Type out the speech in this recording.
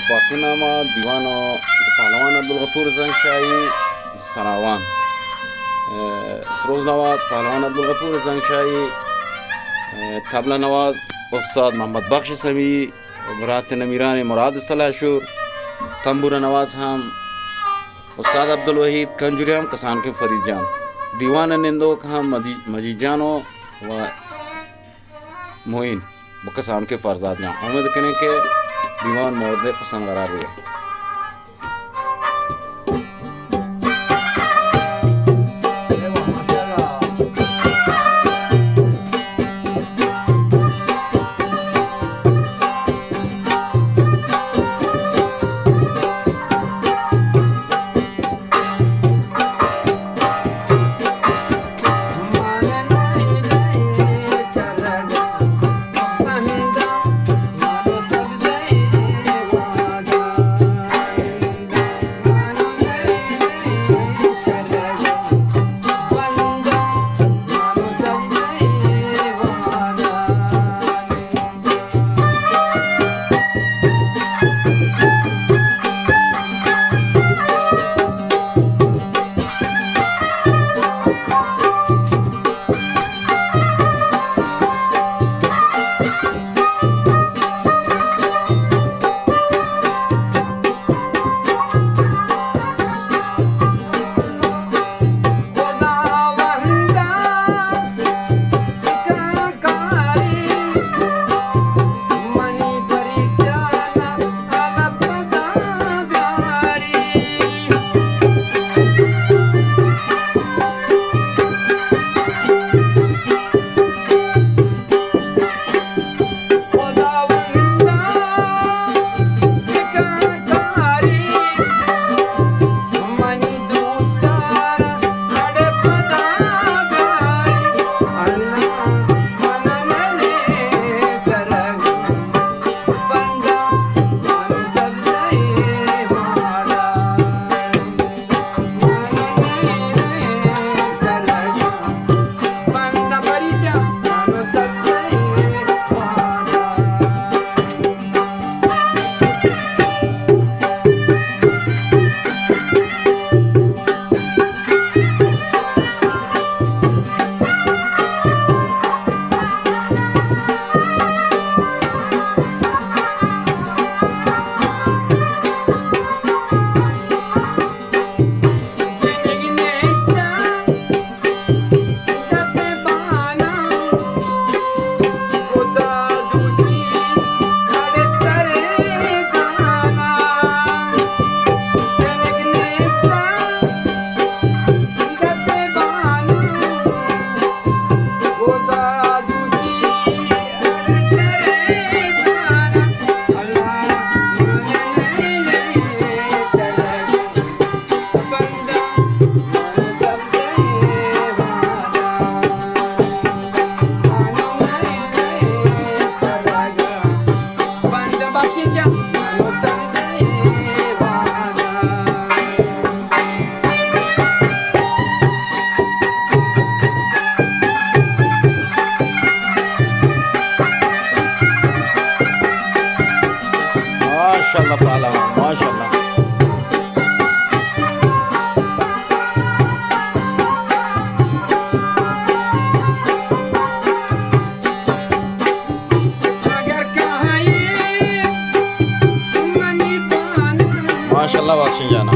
باقی نامه دیوان پهلوان عبدالغفور زنگ شاهی سراوان سروزنوازپهلوان عبدالغفور زنگ شاهی طبله نواز استاد محمد سمیعی برات نمیران مراد صلاحشور تبوره نواز هم استادعبدالوحید گنجوری هم کسانکین فریدجان دیوان نندوک هم مجیجانو و موین کسانکین فرزاد جان امید کریں کہ دیوان مورد پسند قرار ہوئے. माशाल्लाह पहलवान माशाल्लाह. माशाल्लाह बख्शिश जाना.